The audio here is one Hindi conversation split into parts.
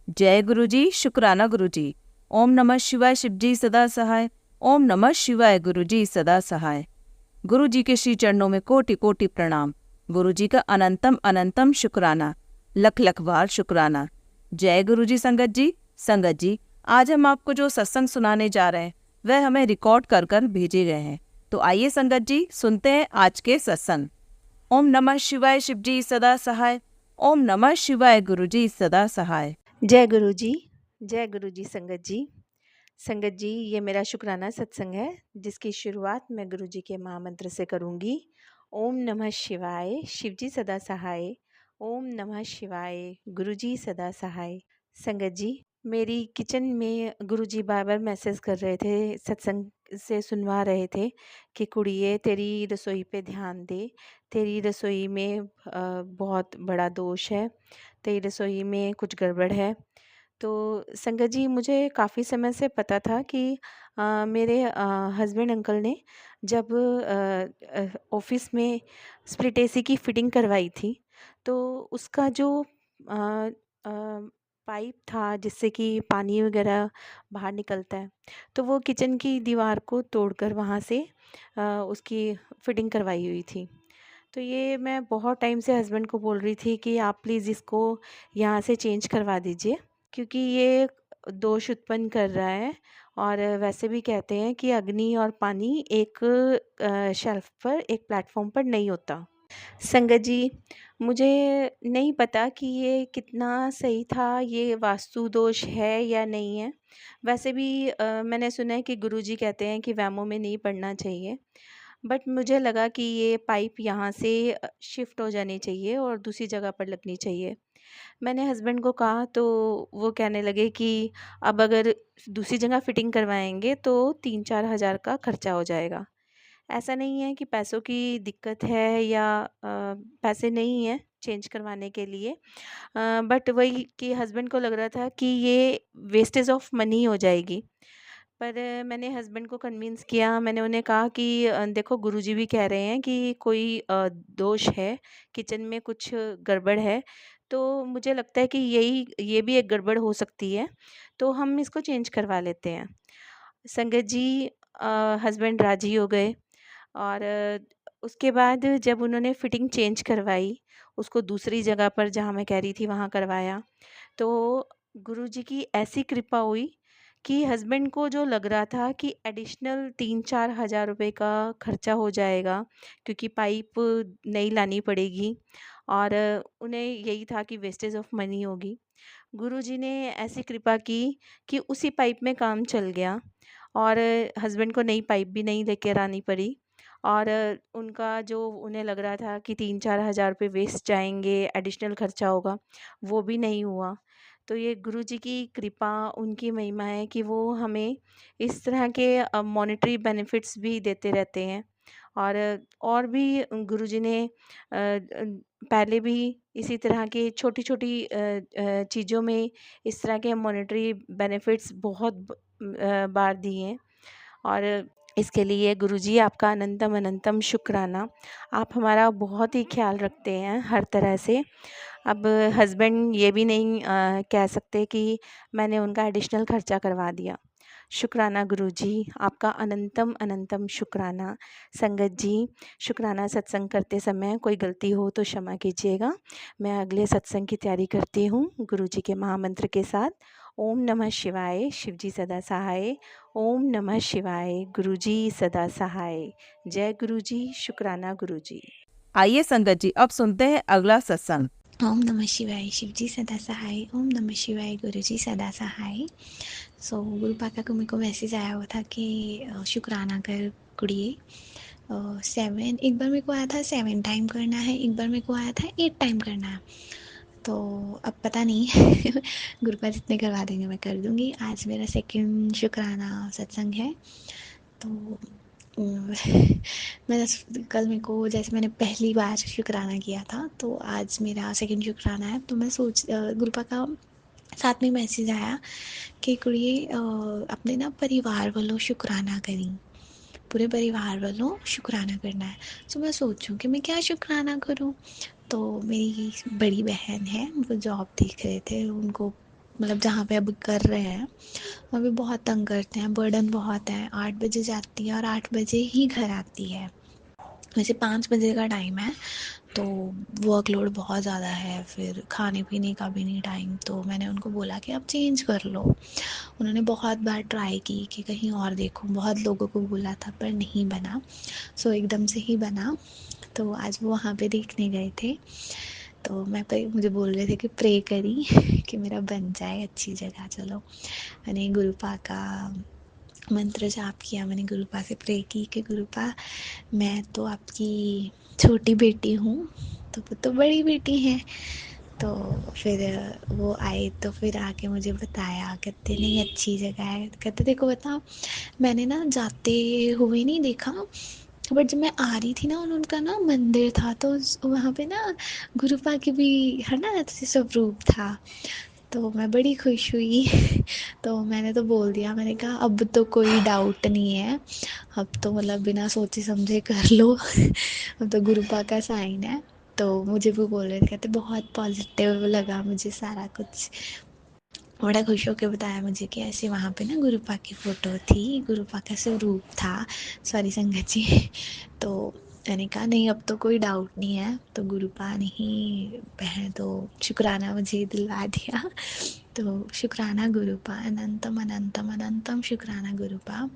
जय गुरु जी, शुक्राना गुरु जी। ओम नमः शिवाय, शिव जी सदा सहाय। ओम नमः शिवाय, गुरु जी सदा सहाय। गुरु जी के श्री चरणों में कोटि कोटि प्रणाम। गुरु जी का अनंतम अनंतम शुक्राना, लख लख बार शुक्राना। जय गुरु जी। संगत जी, आज हम आपको जो सत्संग सुनाने जा रहे हैं वह हमें रिकॉर्ड कर कर भेजे गए हैं। तो आइए संगत जी, सुनते हैं आज के सत्संग। ओम नमः शिवाय, शिव जी सदा सहाय। ओम नमः शिवाय, गुरु जी सदा सहाय। जय गुरु जी। जय गुरु जी। संगत जी, ये मेरा शुक्राना सत्संग है जिसकी शुरुआत मैं गुरु जी के महामंत्र से करूँगी। ओम नमः शिवाय, शिव जी सदा सहाय। ओम नमः शिवाय, गुरु जी सदा सहाय। संगत जी, मेरी किचन में गुरु जी बार बार मैसेज कर रहे थे, सत्संग से सुनवा रहे थे कि कुड़िए तेरी रसोई पे ध्यान दे, तेरी रसोई में बहुत बड़ा दोष है, तेरी रसोई में कुछ गड़बड़ है। तो संगत जी, मुझे काफ़ी समय से पता था कि मेरे हस्बैंड अंकल ने जब ऑफिस में स्प्लिट एसी की फिटिंग करवाई थी, तो उसका जो अ, अ, पाइप था जिससे कि पानी वगैरह बाहर निकलता है, तो वो किचन की दीवार को तोड़कर वहाँ से उसकी फिटिंग करवाई हुई थी। तो ये मैं बहुत टाइम से हस्बैंड को बोल रही थी कि आप प्लीज़ इसको यहाँ से चेंज करवा दीजिए, क्योंकि ये दोष उत्पन्न कर रहा है। और वैसे भी कहते हैं कि अग्नि और पानी एक शेल्फ पर, एक प्लेटफॉर्म पर नहीं होता। संगत जी, मुझे नहीं पता कि ये कितना सही था, ये वास्तु दोष है या नहीं है। वैसे भी मैंने सुना है कि गुरुजी कहते हैं कि वहमों में नहीं पड़ना चाहिए। बट मुझे लगा कि ये पाइप यहाँ से शिफ्ट हो जानी चाहिए और दूसरी जगह पर लगनी चाहिए। मैंने हस्बैंड को कहा तो वो कहने लगे कि अब अगर दूसरी जगह फिटिंग करवाएँगे तो 3-4 हज़ार का खर्चा हो जाएगा। ऐसा नहीं है कि पैसों की दिक्कत है या पैसे नहीं हैं चेंज करवाने के लिए, बट वही कि हस्बैंड को लग रहा था कि ये वेस्टेज ऑफ मनी हो जाएगी। पर मैंने हस्बैंड को कन्विंस किया, मैंने उन्हें कहा कि देखो गुरुजी भी कह रहे हैं कि कोई दोष है, किचन में कुछ गड़बड़ है, तो मुझे लगता है कि ये भी एक गड़बड़ हो सकती है, तो हम इसको चेंज करवा लेते हैं। संगत जी, हस्बैंड राज़ी हो गए और उसके बाद जब उन्होंने फिटिंग चेंज करवाई, उसको दूसरी जगह पर जहाँ मैं कह रही थी वहाँ करवाया, तो गुरुजी की ऐसी कृपा हुई कि हस्बैंड को जो लग रहा था कि एडिशनल 3-4 हज़ार रुपए का खर्चा हो जाएगा, क्योंकि पाइप नई लानी पड़ेगी और उन्हें यही था कि वेस्टेज ऑफ मनी होगी। गुरुजी ने ऐसी कृपा की कि उसी पाइप में काम चल गया और हस्बैंड को नई पाइप भी नहीं लेकर आनी पड़ी और उनका जो उन्हें लग रहा था कि 3-4 हज़ार रुपये वेस्ट जाएँगे, एडिशनल खर्चा होगा, वो भी नहीं हुआ। तो ये गुरुजी की कृपा, उनकी महिमा है कि वो हमें इस तरह के मॉनेटरी बेनिफिट्स भी देते रहते हैं। और भी गुरुजी ने पहले भी इसी तरह की छोटी-छोटी चीज़ों में इस तरह के मॉनेटरी बेनिफिट्स बहुत बार दिए हैं और इसके लिए गुरुजी आपका अनंतम अनंतम शुक्राना। आप हमारा बहुत ही ख़्याल रखते हैं हर तरह से। अब हस्बैंड ये भी नहीं कह सकते कि मैंने उनका एडिशनल खर्चा करवा दिया। शुक्राना गुरुजी, आपका अनंतम अनंतम शुक्राना। संगत जी, शुक्राना सत्संग करते समय कोई गलती हो तो क्षमा कीजिएगा। मैं अगले सत्संग की तैयारी करती हूँ गुरुजी के महामंत्र के साथ। ओम नमः शिवाय, शिव जी सदा सहाय। ओम नमः शिवाय, गुरुजी सदा सहाय। जय गुरुजी, शुक्राना गुरुजी। आइए संगत जी, अब सुनते हैं अगला सत्संग। ओम नमः शिवाय, शिव जी सदा सहाय। ओम नमः शिवाय, गुरु जी सदा सहाय। सो गुरु पाका को मेरे को मैसेज आया हुआ था कि शुक्राना कर कुड़िए। 7 एक बार मेरे को आया था 7 टाइम करना है, एक बार मेरे को आया था 8 टाइम करना है। तो अब पता नहीं गुरुपा जितने करवा देंगे मैं कर दूँगी। आज मेरा सेकंड शुक्राना सत्संग है। तो कल मेरे को, जैसे मैंने पहली बार शुक्राना किया था, तो आज मेरा सेकंड शुक्राना है। तो मैं गुरुपा का साथ में मैसेज आया कि कुड़िए अपने ना परिवार वालों शुक्राना करी, पूरे परिवार वालों शुक्राना करना है। तो मैं सोचूं कि मैं क्या शुक्राना करूं। तो मेरी बड़ी बहन है, वो जॉब देख रहे थे, उनको मतलब जहाँ पे अब कर रहे हैं वहाँ पे बहुत तंग करते हैं, बर्डन बहुत है। 8 बजे जाती है और 8 बजे ही घर आती है। वैसे 5 बजे का टाइम है, तो वर्कलोड बहुत ज़्यादा है, फिर खाने पीने का भी नहीं टाइम। तो मैंने उनको बोला कि आप चेंज कर लो। उन्होंने बहुत बार ट्राई की कि कहीं और देखो, बहुत लोगों को बोला था पर नहीं बना। सो एकदम से ही बना। तो आज वो वहाँ पे देखने गए थे, तो मुझे बोल रहे थे कि प्रे करी कि मेरा बन जाए अच्छी जगह। चलो, मैंने गुरुपा का मंत्र जाप किया, मैंने गुरुपा से प्रे की कि गुरुपा, मैं तो आपकी छोटी बेटी हूँ, तो वो तो बड़ी बेटी हैं। तो फिर वो आए, तो फिर आके मुझे बताया, कहते नहीं अच्छी जगह है। कहते देखो बता, मैंने ना जाते हुए नहीं देखा, बट जब मैं आ रही थी ना, उनका ना मंदिर था, तो वहाँ पे ना गुरुपा की भी है ना ऐसे स्वरूप था। तो मैं बड़ी खुश हुई तो मैंने तो बोल दिया, मैंने कहा अब तो कोई डाउट नहीं है, अब तो मतलब बिना सोचे समझे कर लो अब तो गुरुपा का साइन है। तो मुझे भी बोल रहे थे, कहते बहुत पॉजिटिव लगा मुझे सारा कुछ। बड़ा खुश होकर बताया मुझे कि ऐसे वहाँ पे ना गुरुपा की फ़ोटो थी, गुरुपा का स्वरूप था। सॉरी संगत जी तो मैंने कहा नहीं, अब तो कोई डाउट नहीं है, तो गुरुपा नहीं बहन, तो शुक्राना मुझे दिलवा दिया तो शुक्राना गुरुपा, अनंतम अनंतम अनंतम शुक्राना गुरुपा।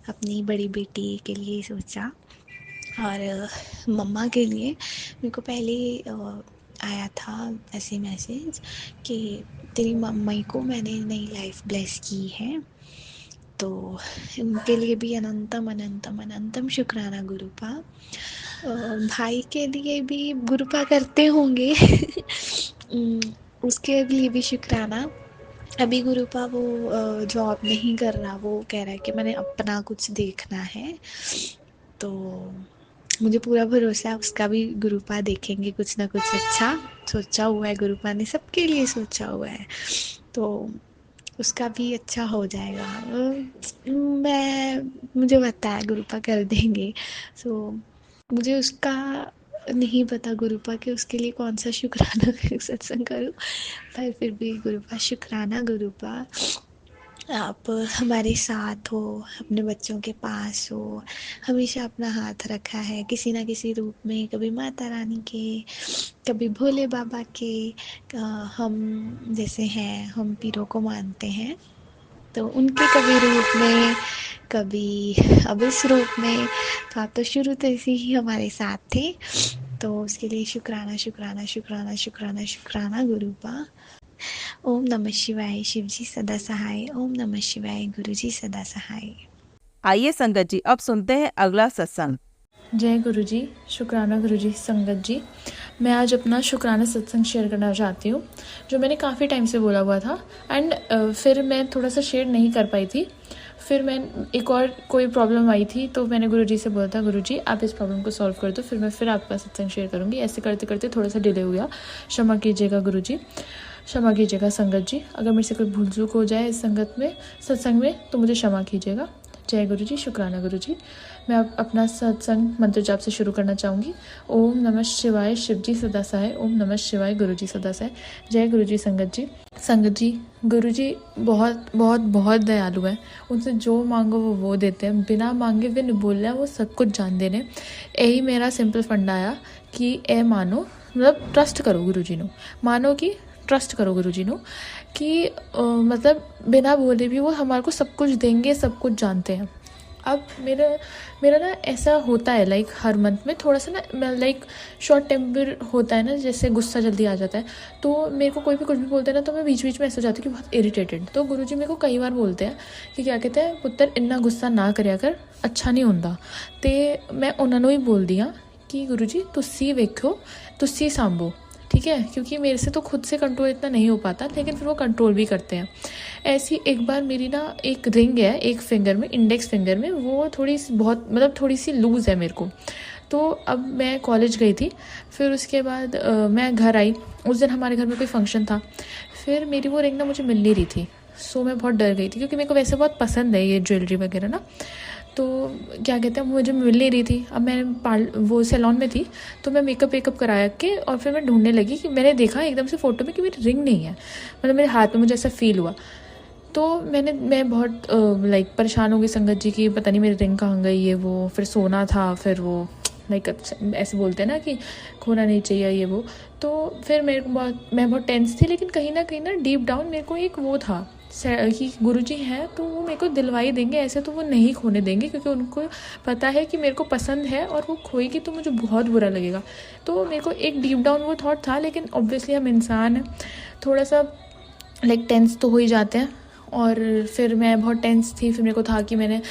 अपनी बड़ी बेटी के लिए सोचा। और मम्मा के लिए मेरे को पहले आया था ऐसे मैसेज कि तेरी मम्मी को मैंने नई लाइफ ब्लेस की है, तो उनके लिए भी अनंतम अनंतम अनंतम शुक्राना गुरुपा। भाई के लिए भी गुरुपा करते होंगे उसके लिए भी शुक्राना। अभी गुरुपा वो जॉब नहीं कर रहा, वो कह रहा है कि मैंने अपना कुछ देखना है। तो मुझे पूरा भरोसा है उसका भी गुरुपा देखेंगे कुछ ना कुछ अच्छा सोचा हुआ है, गुरुपा ने सबके लिए सोचा हुआ है, तो उसका भी अच्छा हो जाएगा। मुझे पता है गुरुपा कर देंगे। सो मुझे उसका नहीं पता गुरुपा के उसके लिए कौन सा शुक्राना सत्संग करूं, पर फिर भी गुरुपा शुक्राना गुरुपा, आप हमारे साथ हो, अपने बच्चों के पास हो, हमेशा अपना हाथ रखा है किसी ना किसी रूप में, कभी माता रानी के, कभी भोले बाबा के। हम जैसे हैं, हम पीरों को मानते हैं, तो उनके कभी रूप में, कभी अब इस रूप में, तो आप तो शुरू से ही हमारे साथ थे। तो उसके लिए शुक्राना शुक्राना शुक्राना शुक्राना शुक्राना गुरुपा। ओम नमः शिवाय, शिवजी सदा सहाय। ओम नमः शिवाय, गुरुजी सदा सहाय। आइए संगत जी, अब सुनते हैं अगला सत्संग। जय गुरु जी, शुक्राना गुरु जी। संगत जी, मैं आज अपना शुक्राना सत्संग शेयर करना चाहती हूँ, जो मैंने काफ़ी टाइम से बोला हुआ था एंड फिर मैं थोड़ा सा शेयर नहीं कर पाई थी। फिर मैं एक और कोई प्रॉब्लम आई थी, तो मैंने गुरु जी से बोला था, गुरु जी आप इस प्रॉब्लम को सॉल्व कर दो, फिर मैं फिर आपका सत्संग शेयर करूँगी। ऐसे करते करते थोड़ा सा डिले हो गया, क्षमा कीजिएगा गुरु जी, क्षमा कीजिएगा संगत जी। अगर मेरे से कोई भूल चूक हो जाए इस संगत में, सत्संग में, तो मुझे क्षमा कीजिएगा। जय गुरु जी, शुक्राना गुरु जी। मैं अब अपना सत्संग मंत्र जाप से शुरू करना चाहूँगी। ओम नमः शिवाय, शिवजी सदा सहाय। ओम नमः शिवाय, गुरु जी सदा सहाय। जय गुरु जी संगत जी। संगत जी, गुरु जी बहुत बहुत बहुत दयालु है। उनसे जो मांगो वो देते हैं, बिना मांगे वे निबोले वो सब कुछ जान देने। यही मेरा सिंपल फंडा आया कि ए मानो, मतलब ट्रस्ट करो गुरु जी नो, मानो कि ट्रस्ट करो गुरु जी नो कि मतलब बिना बोले भी वो हमारे को सब कुछ देंगे, सब कुछ जानते हैं। अब मेरा ना ऐसा होता है, लाइक हर मंथ में थोड़ा सा ना लाइक शॉर्ट टेम्पर होता है ना, जैसे गुस्सा जल्दी आ जाता है। तो मेरे को कोई भी कुछ भी बोलते हैं ना, तो मैं बीच बीच में ऐसा हो जाती हूँ कि बहुत इरिटेटेड। तो गुरुजी मेरे को कई बार बोलते हैं कि क्या कहते हैं, पुत्र इन्ना गुस्सा ना करिया कर, अच्छा नहीं होता। तो मैं उन्होंने ही बोल दिया कि गुरुजी तुसी वेखो, तुसी सांभो, ठीक है, क्योंकि मेरे से तो खुद से कंट्रोल इतना नहीं हो पाता, लेकिन फिर वो कंट्रोल भी करते हैं। ऐसी एक बार मेरी ना एक रिंग है एक फिंगर में, इंडेक्स फिंगर में, वो थोड़ी सी बहुत मतलब थोड़ी सी लूज़ है मेरे को। तो अब मैं कॉलेज गई थी, फिर उसके बाद मैं घर आई। उस दिन हमारे घर में कोई फंक्शन था, फिर मेरी वो रिंग ना मुझे मिल नहीं रही थी। सो मैं बहुत डर गई थी, क्योंकि मेरे को वैसे बहुत पसंद है ये ज्वेलरी वगैरह ना। तो क्या कहते हैं, मुझे मिल नहीं रही थी। अब मैं वो सैलून में थी, तो मैं मेकअप कराया के और फिर मैं ढूंढने लगी कि मैंने देखा एकदम से फ़ोटो में कि मेरी रिंग नहीं है, मतलब मेरे हाथ में मुझे ऐसा फील हुआ। तो मैं बहुत परेशान हो गई संगत जी की, पता नहीं मेरी रिंग कहाँ गई है। वो फिर सोना था, फिर वो ऐसे बोलते हैं ना कि खोना नहीं चाहिए ये वो। तो फिर मैं बहुत टेंस थी, लेकिन कहीं ना डीप डाउन मेरे को एक वो था कि गुरुजी हैं तो वो मेरे को दिलवाई देंगे, ऐसे तो वो नहीं खोने देंगे, क्योंकि उनको पता है कि मेरे को पसंद है और वो खोएगी तो मुझे बहुत बुरा लगेगा। तो मेरे को एक डीप डाउन वो थॉट था, लेकिन ऑब्वियसली हम इंसान हैं, थोड़ा सा टेंस तो हो ही जाते हैं। और फिर मैं बहुत टेंस थी, फिर मेरे को था कि मैंने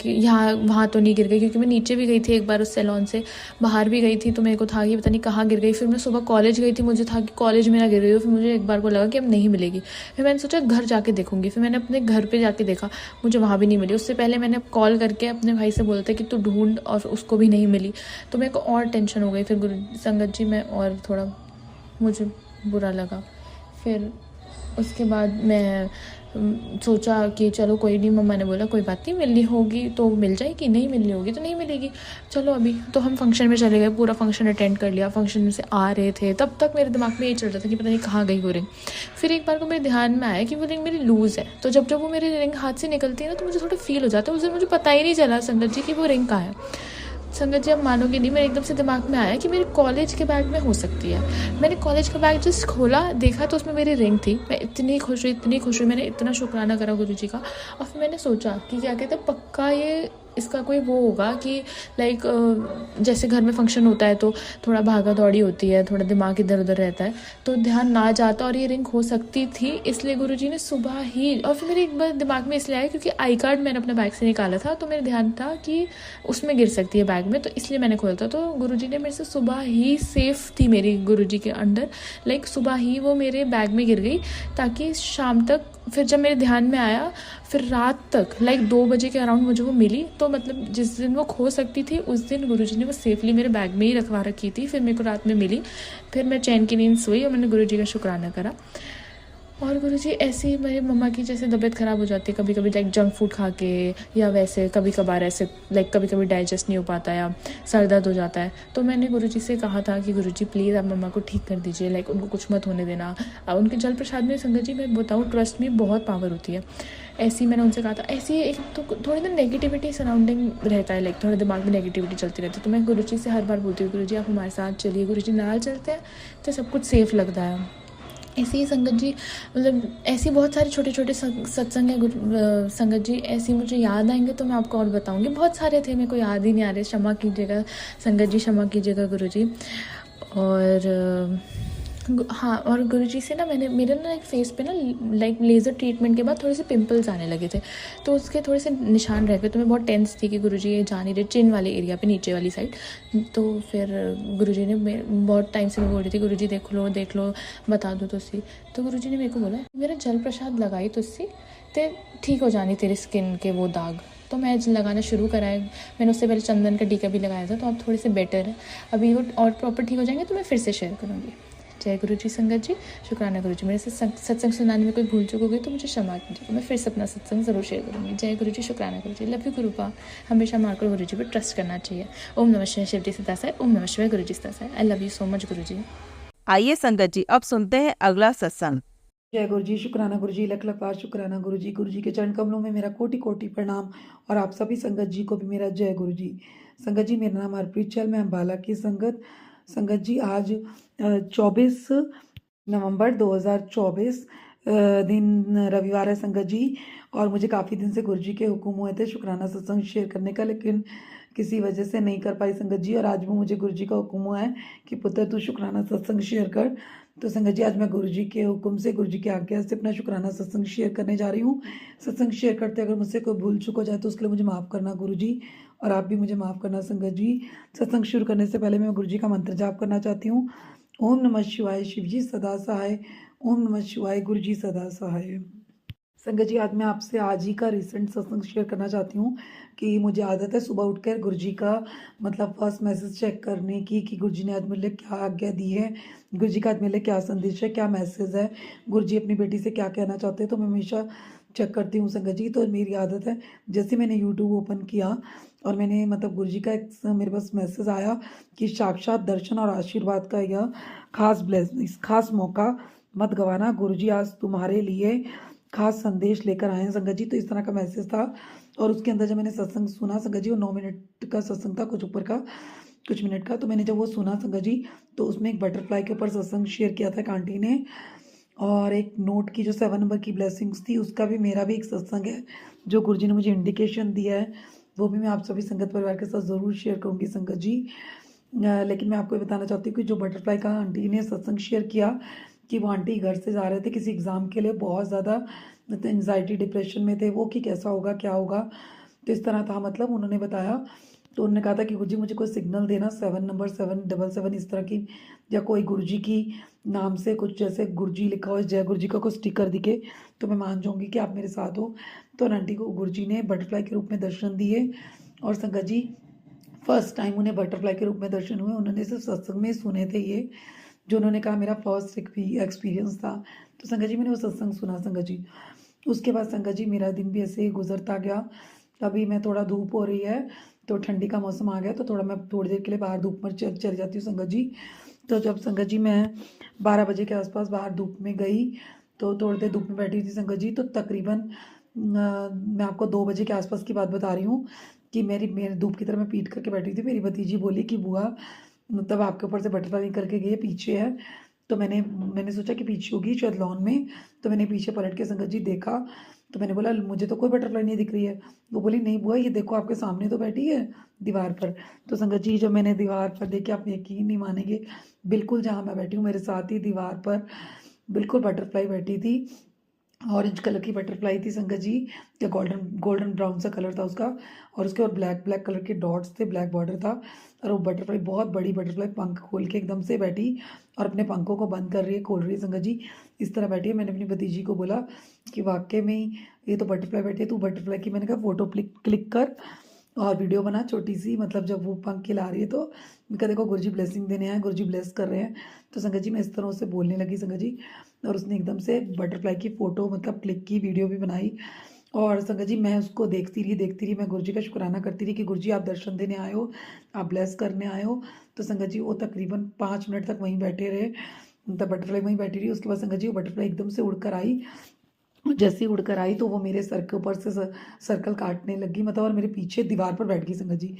यहाँ वहाँ तो नहीं गिर गई, क्योंकि मैं नीचे भी गई थी एक बार उस सैलून से, बाहर भी गई थी, तो मेरे को था कि पता नहीं कहाँ गिर गई। फिर मैं सुबह कॉलेज गई थी, मुझे था कि कॉलेज में ना गिर गई हो, फिर मुझे एक बार को लगा कि अब नहीं मिलेगी। फिर मैंने सोचा घर जाके देखूंगी, फिर मैंने अपने घर पर जाके देखा, मुझे वहाँ भी नहीं मिली। उससे पहले मैंने कॉल करके अपने भाई से बोलता कि तू ढूंढ, और उसको भी नहीं मिली। तो मेरे को और टेंशन हो गई फिर संगत जी में, और थोड़ा मुझे बुरा लगा। फिर उसके बाद मैं सोचा कि चलो कोई नहीं, मम्मा ने बोला कोई बात नहीं, मिलनी होगी तो मिल जाएगी, नहीं मिलनी होगी तो नहीं मिलेगी, चलो अभी। तो हम फंक्शन में चले गए, पूरा फंक्शन अटेंड कर लिया। फंक्शन में से आ रहे थे, तब तक मेरे दिमाग में ये चल रहा था कि पता नहीं कहाँ गई वो रिंग। फिर एक बार को मेरे ध्यान में आया कि वो रिंग मेरी लूज़ है। तो जब वो मेरी रिंग हाथ से निकलती है ना, तो मुझे थोड़ा फील हो जाता है। उस दिन मुझे पता ही नहीं चला संगत जी कि वो रिंग कहाँ है। संगत जी आप मानोगे नहीं, मेरे एकदम से दिमाग में आया कि मेरे कॉलेज के बैग में हो सकती है। मैंने कॉलेज का बैग जस्ट खोला, देखा तो उसमें मेरी रिंग थी। मैं इतनी खुश हुई, मैंने इतना शुक्राना करा गुरुजी का। और फिर मैंने सोचा कि क्या कहते हैं, पक्का ये इसका कोई वो होगा कि जैसे घर में फंक्शन होता है तो थोड़ा भागा दौड़ी होती है, थोड़ा दिमाग इधर उधर रहता है, तो ध्यान ना जाता, और ये रिंग हो सकती थी। इसलिए गुरुजी ने सुबह ही, और फिर मेरे एक बार दिमाग में इसलिए आया क्योंकि आई कार्ड मैंने अपने बैग से निकाला था, तो मेरे ध्यान था कि उसमें गिर सकती है बैग में, तो इसलिए मैंने खोला था। तो गुरुजी ने मेरे से सुबह ही, सेफ थी मेरी गुरुजी के अंडर, सुबह ही वो मेरे बैग में गिर गई, ताकि शाम तक, फिर जब मेरे ध्यान में आया, फिर रात तक 2 बजे के अराउंड मुझे वो मिली। तो मतलब जिस दिन वो खो सकती थी, उस दिन गुरुजी ने वो सेफली मेरे बैग में ही रखवा रखी थी। फिर मेरे को रात में मिली, फिर मैं चैन की नींद सोई और मैंने गुरुजी का शुक्राना करा। और गुरुजी ऐसे ही, मेरी मम्मा की जैसे तबीयत ख़राब हो जाती है कभी कभी, जंक फूड खा के, या वैसे कभी कभार ऐसे कभी कभी डाइजेस्ट नहीं हो पाता या सर दर्द हो जाता है। तो मैंने गुरुजी से कहा था कि गुरुजी प्लीज़ आप मम्मा को ठीक कर दीजिए, उनको कुछ मत होने देना। उनके जल प्रसाद में संगत जी मैं बताऊँ, ट्रस्ट में बहुत पावर होती है। ऐसे ही मैंने उनसे कहा था। ऐसे ही एक तो थोड़ी ना नेगेटिविटी सराउंडिंग रहता है, थोड़ा दिमाग में नेगेटिविटी चलती रहती है। तो मैं गुरुजी से हर बार बोलती हूँ, गुरुजी आप हमारे साथ चलिए, गुरुजी नाल चलते हैं तो सब कुछ सेफ लगता है। ऐसे ही संगत जी, ऐसी बहुत सारे छोटे छोटे सत्संग हैं संगत जी, ऐसी मुझे याद आएंगे तो मैं आपको और बताऊंगी। बहुत सारे थे, मेरे को याद ही नहीं आ रहे, क्षमा कीजिएगा संगत जी, क्षमा कीजिएगा गुरुजी। और हाँ, और गुरुजी से ना मेरे ना फेस पे ना लेज़र ट्रीटमेंट के बाद थोड़े से पिंपल्स आने लगे थे, तो उसके थोड़े से निशान रह गए। तो मैं बहुत टेंस थी कि गुरुजी ये जा नहीं रहे, चिन वाले एरिया पे, नीचे वाली साइड। तो फिर गुरुजी ने बहुत टाइम से मैं बोल रही थी, गुरुजी देख लो बता दो तुसी। तो गुरुजी ने मेरे को बोला, मेरा जल प्रसाद लगाई तुसी ते ठीक हो जानी तेरी स्किन के वो दाग। तो मैं लगाना शुरू कराया, मैंने उससे पहले चंदन का टीका भी लगाया था, तो अब थोड़े से बेटर है। अभी वो और प्रॉपर ठीक हो जाएंगे तो मैं फिर से शेयर करूँगी। जय गुरु जी संगत जी, शुक्राना गुरु जी। मेरे से सत्संग सुनाने में कोई भूल चूक हो गई तो मुझे क्षमा कीजिएगा, मैं फिर से अपना सत्संग ज़रूर शेयर करूँगी। जय गुरु जी, शुक्राना गुरु जी। Love you गुरुपा। हमेशा मारकर गुरु जी पर ट्रस्ट करना चाहिए। ओम नमः शिवाय, शिव जी सदा साई। ओम नमः शिवाय, गुरु जी सदा Sai. I love you so much गुरु जी। आइए संगत जी, अब सुनते हैं अगला सत्संग। जय गुरु जी, शुक्राना गुरु जी, लख लख बार शुक्राना गुरु जी के चरण कमलों में मेरा कोटि कोटि प्रणाम, और आप सभी संगत जी को भी मेरा जय गुरु जी। संगत जी, मेरा नाम हरप्रीत चल, मैं अम्बाला की संगत जी, आज 24 नवंबर 2024 दिन रविवार है संगत जी, और मुझे काफ़ी दिन से गुरु जी के हुक्म हुए थे शुक्राना सत्संग शेयर करने का, लेकिन किसी वजह से नहीं कर पाई संगत जी। और आज भी मुझे गुरु जी का हुक्म हुआ है कि पुत्र तू शुक्राना सत्संग शेयर कर। तो संगत जी, आज मैं गुरु जी के हुक्म से, गुरु जी की आज्ञा से अपना शुक्राना सत्संग शेयर करने जा रही हूँ। सत्संग शेयर करते अगर मुझसे कोई भूल चूक हो जाए तो उसके लिए मुझे माफ़ करना गुरु जी, और आप भी मुझे माफ़ करना संगत जी। सत्संग शुरू करने से पहले मैं गुरु जी का मंत्र जाप करना चाहती हूँ। ओम नमः शिवाय, शिव जी सदा सहाय। ओम नमः शिवाय, गुरु जी सदा सहाय। संगत जी, आज मैं आपसे आज ही का रिसेंट सत्संग शेयर करना चाहती हूँ कि मुझे आदत है सुबह उठकर गुरु जी का मतलब फर्स्ट मैसेज चेक करने की कि गुरु जी ने आज मेरे लिए क्या आज्ञा दी है, गुरु जी का आज मेरे लिए क्या संदेश है, क्या मैसेज है, गुरु जी अपनी बेटी से क्या कहना चाहते हैं। तो मैं हमेशा चेक करती हूँ संगत जी। तो मेरी आदत है, जैसे मैंने यूट्यूब ओपन किया और मैंने मतलब गुरु जी का एक मेरे पास मैसेज आया कि साक्षात दर्शन और आशीर्वाद का यह खास मौका मत गंवाना, गुरु जी आज तुम्हारे लिए खास संदेश लेकर आए हैं संगत जी। तो इस तरह का मैसेज था और उसके अंदर जब मैंने सत्संग सुना संगत जी, वो 9 मिनट का सत्संग था, कुछ ऊपर का कुछ मिनट का। तो मैंने जब वो सुना संगत जी, तो उसमें एक बटरफ्लाई के ऊपर सत्संग शेयर किया था एक आंटी ने, और एक नोट की जो 7 नंबर की ब्लेसिंग्स थी उसका भी मेरा भी एक सत्संग है जो गुरु जी ने मुझे इंडिकेशन दिया है, वो भी मैं आप सभी संगत परिवार के साथ ज़रूर शेयर करूँगी संगत जी। लेकिन मैं आपको ये बताना चाहती हूँ कि जो बटरफ्लाई का आंटी ने सत्संग शेयर किया कि वो आंटी घर से जा रहे थे किसी एग्ज़ाम के लिए, बहुत ज़्यादा मतलब एंजाइटी डिप्रेशन में थे वो कि कैसा होगा क्या होगा। तो इस तरह था, मतलब उन्होंने बताया, तो उन्होंने कहा था कि गुरु जी मुझे कोई सिग्नल देना 7 नंबर 777 इस तरह की, या कोई गुरु जी की नाम से कुछ जैसे गुरु जी लिखा हो, जय गुरु जी का कोई स्टिकर दिखे तो मैं मान जाऊँगी कि आप मेरे साथ हो। तो आंटी को गुरु जी ने बटरफ्लाई के रूप में दर्शन दिए और संगत जी फर्स्ट टाइम उन्हें बटरफ्लाई के रूप में दर्शन हुए। उन्होंने सिर्फ सत्संग में सुने थे ये, जो उन्होंने कहा मेरा फर्स्ट एक्सपीरियंस था। तो संगत जी मैंने वो सत्संग सुना संगत जी। उसके बाद संगत जी मेरा दिन भी ऐसे ही गुजरता गया। अभी मैं थोड़ा धूप हो रही है तो ठंडी का मौसम आ गया तो थोड़ा मैं थोड़ी देर के लिए बाहर धूप में चली जाती हूँ संगत जी। तो जब संगत जी मैं 12 बजे के आसपास बाहर धूप में गई तो थोड़ी देर धूप में बैठी थी संगत जी, तो तकरीबन मैं आपको 2 बजे के आसपास की बात बता रही हूँ कि मेरी धूप की तरह मैं पीट करके बैठी थी। मेरी भतीजी बोली कि बुआ मतलब आपके ऊपर से बटरफ्लाई निकल के गई, पीछे है। तो मैंने सोचा कि पीछे होगी शायद लॉन में, तो मैंने पीछे पलट के संगत जी देखा तो मैंने बोला मुझे तो कोई बटरफ्लाई नहीं दिख रही है। वो बोली नहीं बुआ ये देखो आपके सामने तो बैठी है दीवार पर। तो संगत जी जब मैंने दीवार पर देखे, आप यकीन नहीं मानेंगे, बिल्कुल जहाँ मैं बैठी हूँ मेरे साथ ही दीवार पर बिल्कुल बटरफ्लाई बैठी थी। ऑरेंज कलर की बटरफ्लाई थी संगत जी, या गोल्डन ब्राउन सा कलर था उसका, और उसके और ब्लैक कलर के डॉट्स थे, ब्लैक बॉर्डर था। और वो बटरफ्लाई बहुत बड़ी बटरफ्लाई पंख खोल के एकदम से बैठी और अपने पंखों को बंद कर रही है, खोल रही है संगत जी, इस तरह बैठी है। मैंने अपनी भतीजी को बोला कि वाकई में ही ये तो बटरफ्लाई बैठी है, तू बटरफ्लाई की, मैंने कहा फ़ोटो क्लिक कर और वीडियो बना छोटी सी, मतलब जब वो पंख खिला रही है तो मैं कहा देखो गुरु जी ब्लेसिंग देने आए, गुरु जी ब्लेस कर रहे हैं। तो संगत जी मैं इस तरह से बोलने लगी संगत जी, और उसने एकदम से बटरफ्लाई की फ़ोटो मतलब क्लिक की, वीडियो भी बनाई। और संगत जी मैं उसको देखती रही, मैं गुरु जी का शुक्राना करती रही कि गुरु जी आप दर्शन देने आए हो, आप ब्लेस करने आए हो। तो संगत जी वो तकरीबन 5 मिनट तक वहीं बैठे रहे, मतलब बटरफ्लाई वहीं बैठी रही। उसके बाद संगत जी वो बटरफ्लाई एकदम से उड़कर आई, जैसे ही उड़कर आई तो वो मेरे सर के ऊपर से सर्कल काटने लगी, मतलब और मेरे पीछे दीवार पर बैठ गई संगत जी।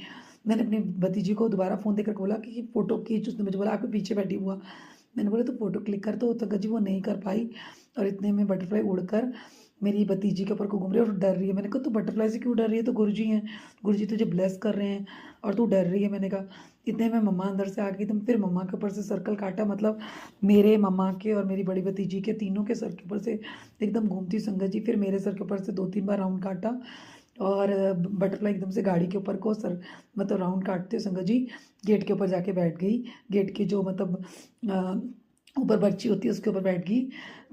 मैंने अपनी भतीजी को दोबारा फ़ोन देकर बोला कि फ़ोटो खींच, उसने मुझे बोला आपके पीछे बैठी हुआ। मैंने बोला तो फ़ोटो क्लिक कर, तो संगत जी वो नहीं कर पाई और इतने में बटरफ्लाई उड़कर मेरी भतीजी के ऊपर को घूम रही है और डर रही है। मैंने कहा तू बटरफ्लाई से क्यों डर रही है, तो गुरुजी हैं, गुरुजी तुझे ब्लेस कर रहे हैं और तू डर रही है। मैंने कहा इतने में मम्मा अंदर से आ गई, तो फिर मम्मा के ऊपर से सर्कल काटा, मतलब मेरे मम्मा के और मेरी बड़ी भतीजी के तीनों के सर के ऊपर से एकदम घूमती संगत जी, फिर मेरे सर के ऊपर से 2-3 बार राउंड काटा और बटरफ्लाई एकदम से गाड़ी के ऊपर को सर मतलब राउंड काटते संगत जी गेट के ऊपर जाके बैठ गई। गेट की जो मतलब ऊपर बर्ची होती है उसके ऊपर बैठ गई,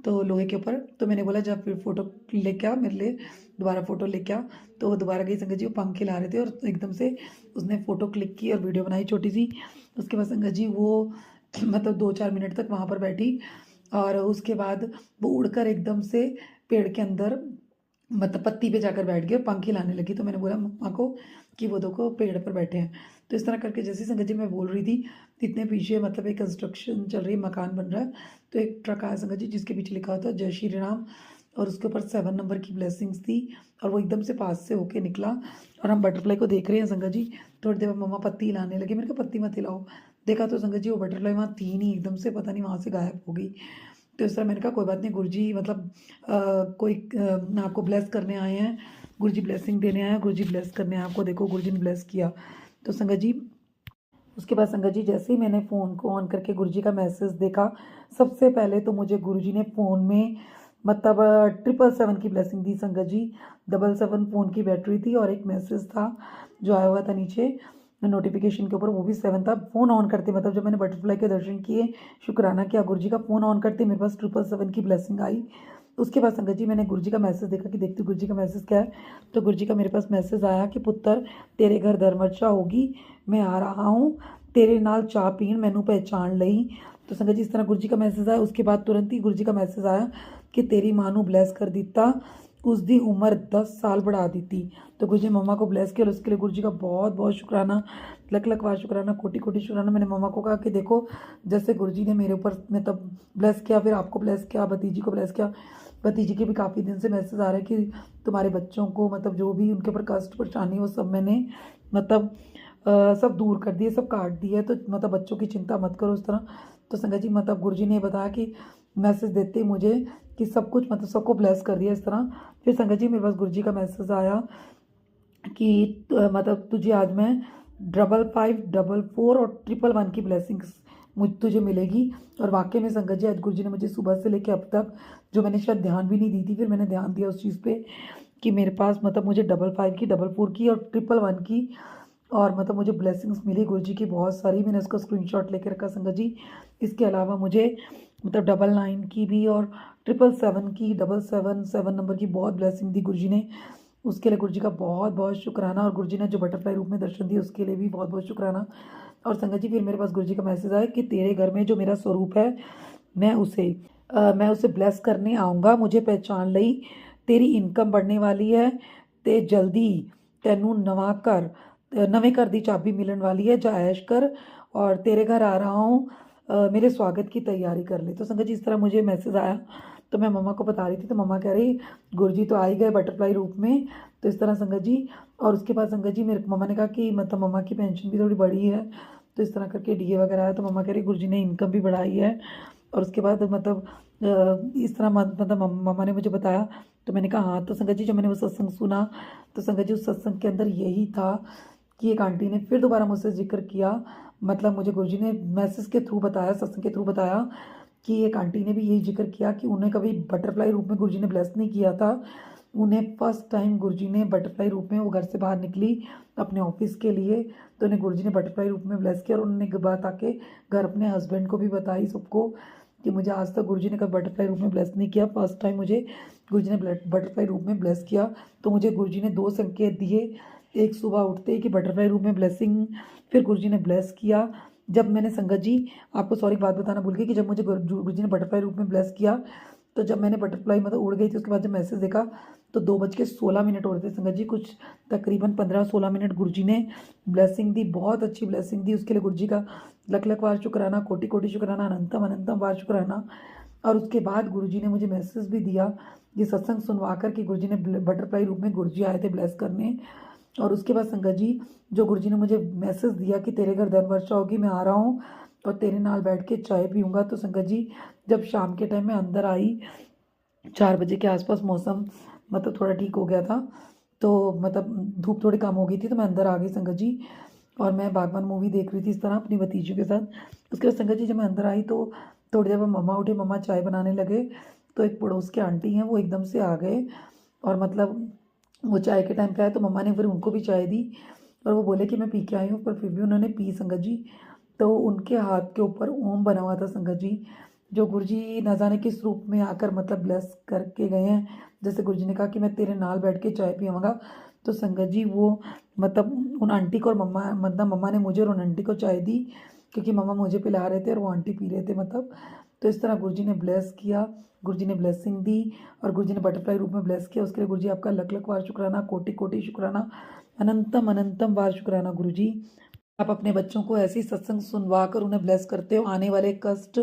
तो लोहे के ऊपर। तो मैंने बोला जब फिर फ़ोटो लेके आ मेरे लिए, दोबारा फ़ोटो लेके आ। तो वो दोबारा गई संगत जी, वो पंख खिला रहे थे और एकदम से उसने फ़ोटो क्लिक की और वीडियो बनाई छोटी सी। उसके बाद संगत जी वो मतलब 2-4 मिनट तक वहाँ पर बैठी और उसके बाद वो उड़कर एकदम से पेड़ के अंदर मतलब पत्ती पे जाकर बैठ गई और पंख हिलाने लगी। तो मैंने बोला मम्मा को कि वो देखो पेड़ पर बैठे हैं। तो इस तरह करके जैसे संगत जी मैं बोल रही थी, इतने पीछे मतलब एक कंस्ट्रक्शन चल रही है, मकान बन रहा है। तो एक ट्रक आया संगत जी जिसके पीछे लिखा होता है जय श्री राम और उसके ऊपर 7 नंबर की ब्लेसिंग्स थी और वो एकदम से पास से होके निकला और हम बटरफ्लाई को देख रहे हैं संगत जी। थोड़ी देर मम्मा पत्ती हिलाने लगे, मैंने कहा पत्ती मत हिलाओ। देखा तो संगत जी वो बटरफ्लाई वहाँ थी नहीं, एकदम से पता नहीं वहाँ से गायब हो गई। तो इस तरह मैंने कहा कोई बात नहीं, गुरुजी मतलब कोई आपको ब्लेस करने आए हैं, गुरुजी ब्लेसिंग देने आए हैं, गुरुजी ब्लेस करने आए हैं आपको, देखो गुरुजी ने ब्लेस किया। तो संगत जी उसके बाद संगत जी जैसे ही मैंने फ़ोन को ऑन करके गुरुजी का मैसेज देखा, सबसे पहले तो मुझे गुरुजी ने फ़ोन में मतलब 777 की ब्लेसिंग दी संगत जी। 77 फ़ोन की बैटरी थी और एक मैसेज था जो आया हुआ था नीचे नोटिफिकेशन के ऊपर, वो भी 7 था। फ़ोन ऑन करते मतलब जब मैंने बटरफ्लाई के दर्शन किए, शुक्राना किया गुरुजी का, फ़ोन ऑन करते मेरे पास 777 की ब्लेसिंग आई उसके बाद संगत जी मैंने गुरु जी का मैसेज देखा कि देखती हूँ गुरु जी का मैसेज क्या है। तो गुरु जी का मेरे पास मैसेज आया कि पुत्र तेरे घर धर्मरक्षा होगी, मैं आ रहा हूँ तेरे नाल चाह पीण, मैनू पहचान लई। तो संगत जी इस तरह गुरु जी का मैसेज आया। उसके बाद तुरंत ही गुरु जी का मैसेज आया कि तेरी माँ नू ब्लैस कर दिता, उसकी उम्र 10 साल बढ़ा दी। तो गुरु जी मम्मा को ब्लेस किया और उसके लिए गुरु जी का बहुत बहुत शुक्राना, लख लख बार शुक्राना, कोटि कोटि शुक्राना। मैंने मम्मा को कहा कि देखो जैसे गुरु जी ने मेरे ऊपर मतलब ब्लेस किया, फिर आपको ब्लेस किया, भतीजी को ब्लेस किया। भतीजी के भी काफ़ी दिन से मैसेज आ रहा है कि तुम्हारे बच्चों को मतलब जो भी उनके ऊपर कष्ट परेशानी वो सब मैंने मतलब सब दूर कर दिए, सब काट दिए। तो मतलब बच्चों की चिंता मत करो उस तरह। तो संगत जी मतलब गुरु जी ने बताया कि मैसेज देते ही मुझे कि सब कुछ मतलब सबको ब्लेस कर दिया इस तरह। फिर संगत जी मेरे पास गुरु जी का मैसेज आया कि मतलब तुझे आज मैं 5554 और 111 की ब्लेसिंग्स तुझे मिलेगी। और वाकई में संगत जी आज गुरु जी ने मुझे सुबह से लेकर अब तक, जो मैंने शायद ध्यान भी नहीं दी थी, फिर मैंने ध्यान दिया उस चीज़ पे कि मेरे पास मतलब मुझे 55 की, 44 की और 111 की और मतलब मुझे ब्लेसिंग्स मिली गुरु जी की बहुत सारी। मैंने उसका स्क्रीनशॉट लेकर रखा संगत जी। इसके अलावा मुझे मतलब 99 की भी और 777 की, 777 नंबर की बहुत ब्लेसिंग दी गुरु जी ने। उसके लिए गुरु जी का बहुत बहुत शुक्राना। और गुरु जी ने जो बटरफ्लाई रूप में दर्शन दिए उसके लिए भी बहुत बहुत शुक्राना। और संगत जी फिर मेरे पास गुरु जी का मैसेज आया कि तेरे घर में जो मेरा स्वरूप है मैं उसे ब्लेस करने आऊँगा, मुझे पहचान लई। तेरी इनकम बढ़ने वाली है ते जल्दी तैनू नवे घर की चाबी मिलने वाली है, जा ऐश कर और तेरे घर आ रहा हूँ, मेरे स्वागत की तैयारी कर ले। तो संगत जी इस तरह मुझे मैसेज आया। तो मैं मम्मा को बता रही थी तो मम्मा कह रही गुरु जी तो आ ही गए बटरफ्लाई रूप में। तो इस तरह संगत जी। और उसके बाद संगत जी मेरे मम्मा ने कहा कि मतलब मम्मा की पेंशन भी थोड़ी बढ़ी है, तो इस तरह करके डीए वगैरह आया। तो मम्मा कह रही गुरु जी ने इनकम भी बढ़ाई है। और उसके बाद मतलब इस तरह मतलब मम्मा ने मुझे बताया। तो मैंने कहा हाँ। तो संगत जी जब मैंने वो सत्संग सुना तो संगत जी उस सत्संग के अंदर यही था कि एक आंटी ने फिर दोबारा मुझसे जिक्र किया, मतलब मुझे गुरुजी ने मैसेज के थ्रू बताया, सत्संग के थ्रू बताया कि एक आंटी ने भी यही जिक्र किया कि उन्हें कभी बटरफ्लाई रूप में गुरुजी ने ब्लेस नहीं किया था। उन्हें फर्स्ट टाइम गुरुजी ने बटरफ्लाई रूप में, वो घर से बाहर निकली अपने ऑफिस के लिए तो उन्हें गुरुजी ने बटरफ्लाई रूप में ब्लेस किया। और उन्होंने बात आके घर अपने हस्बैंड को भी बताई सबको कि मुझे आज तक गुरुजी ने कभी बटरफ्लाई रूप में ब्लेस नहीं किया, फर्स्ट टाइम मुझे गुरुजी ने बटरफ्लाई रूप में ब्लेस किया। तो मुझे गुरुजी ने 2 संकेत दिए, एक सुबह उठते ही कि बटरफ्लाई रूप में ब्लेसिंग, फिर गुरुजी ने ब्लेस किया। जब मैंने संगत जी आपको सॉरी बात बताना भूल गई कि जब मुझे गुरुजी ने बटरफ्लाई रूप में ब्लेस किया तो जब मैंने बटरफ्लाई मतलब उड़ गई थी उसके बाद जब मैसेज देखा तो 2:16 हो रहे थे संगत जी, कुछ तकरीबन 15-16 मिनट गुरुजी ने ब्लेसिंग दी, बहुत अच्छी ब्लेसिंग दी। उसके लिए गुरुजी का लख लख बार शुक्राना, कोटि कोटि शुक्राना, अनंतम अनंतम बार शुक्राना। और उसके बाद गुरुजी ने मुझे मैसेज भी दिया ये सत्संग सुनवा कर कि गुरुजी ने बटरफ्लाई रूप में गुरुजी आए थे ब्लेस करने। और उसके बाद संगत जी जो गुरुजी ने मुझे मैसेज दिया कि तेरे घर धन वर्षा होगी, मैं आ रहा हूँ और तेरे नाल बैठ के चाय पीऊँगा। तो संगत जी जब शाम के टाइम में अंदर आई 4 बजे के आसपास, मौसम मतलब थोड़ा ठीक हो गया था तो मतलब धूप थोड़ी कम हो गई थी तो मैं अंदर आ गई संगत जी। और मैं बागबान मूवी देख रही थी इस तरह अपनी भतीजियों के साथ। उसके बाद संगत जी जब मैं अंदर आई तो थोड़ी देर बाद मम्मा उठे, मम्मा चाय बनाने लगे तो एक पड़ोस के आंटी हैं वो एकदम से आ गए और मतलब वो चाय के टाइम पे आए तो मम्मा ने फिर उनको भी चाय दी और वो बोले कि मैं पी के आई हूँ, पर फिर भी उन्होंने पी संगत जी। तो उनके हाथ के ऊपर ओम बना हुआ था संगत जी, जो गुरुजी न जाने किस रूप में आकर मतलब ब्लेस करके गए हैं। जैसे गुरुजी ने कहा कि मैं तेरे नाल बैठ के चाय पीऊँगा, तो संगत जी वो मतलब उन आंटी को और मम्मा ने मुझे और उन आंटी को चाय दी क्योंकि मम्मा मुझे पिला रहे थे और वो आंटी पी रहे थे मतलब। तो इस तरह गुरुजी ने ब्लेस किया, गुरुजी ने ब्लेसिंग दी और गुरुजी ने बटरफ्लाई रूप में ब्लेस किया। उसके लिए गुरुजी आपका लख लख बार शुक्राना, कोटि कोटि शुक्राना, अनंतम अनंतम बार शुक्राना गुरुजी। आप अपने बच्चों को ऐसी सत्संग सुनवा कर उन्हें ब्लेस करते हो। आने वाले कष्ट,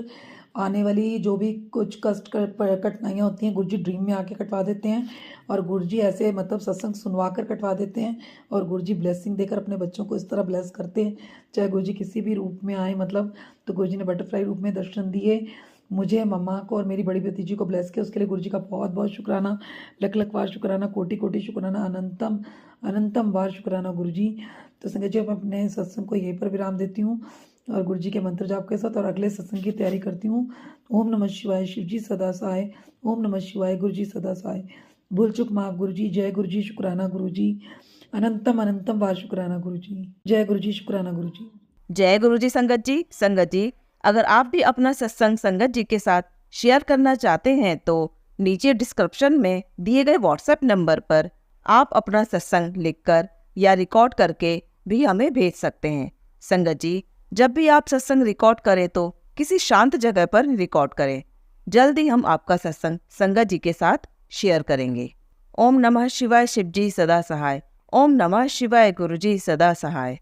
आने वाली जो भी कुछ कष्ट कठिनाइयाँ होती हैं गुरुजी ड्रीम में आके कटवा देते हैं और गुरुजी ऐसे मतलब सत्संग सुनवा कर कटवा देते हैं और गुरुजी ब्लेसिंग देकर अपने बच्चों को इस तरह ब्लेस करते हैं चाहे गुरुजी किसी भी रूप में आए मतलब। तो गुरुजी ने बटरफ्लाई रूप में दर्शन दिए मुझे, मम्मा को और मेरी बड़ी भतीजी को ब्लेस किया। उसके लिए गुरुजी का बहुत बहुत शुक्राना, लख लख बार शुक्राना, कोटि कोटि शुक्राना, अनंतम अनंतम बार शुक्राना गुरुजी। तो संगत जी मैं अपने सत्संग को यहीं पर विराम देती हूँ और गुरुजी के मंत्र जाप के साथ और अगले सत्संग की तैयारी करती हूँ। ओम नमः शिवाय, शिवजी सदा सहाय। ओम नमः शिवाय, गुरुजी सदा सहाय। भूल चुक माफ गुरुजी, जय गुरुजी, शुक्राना गुरुजी, अनंतम अनंतम बार शुक्राना गुरुजी, जय गुरुजी, शुक्राना गुरुजी। जय गुरु जी। संगत जी अगर आप भी अपना सत्संग संगत जी के साथ शेयर करना चाहते हैं तो नीचे डिस्क्रिप्शन में दिए गए व्हाट्सएप नंबर पर आप अपना सत्संग लिखकर या रिकॉर्ड करके भी हमें भेज सकते हैं। संगत जी, जब भी आप सत्संग रिकॉर्ड करें तो किसी शांत जगह पर रिकॉर्ड करें। जल्दी हम आपका सत्संग संगत जी के साथ शेयर करेंगे। ओम नमः शिवाय, शिव जी सदा सहाय। ओम नमः शिवाय, गुरु जी सदा सहाय।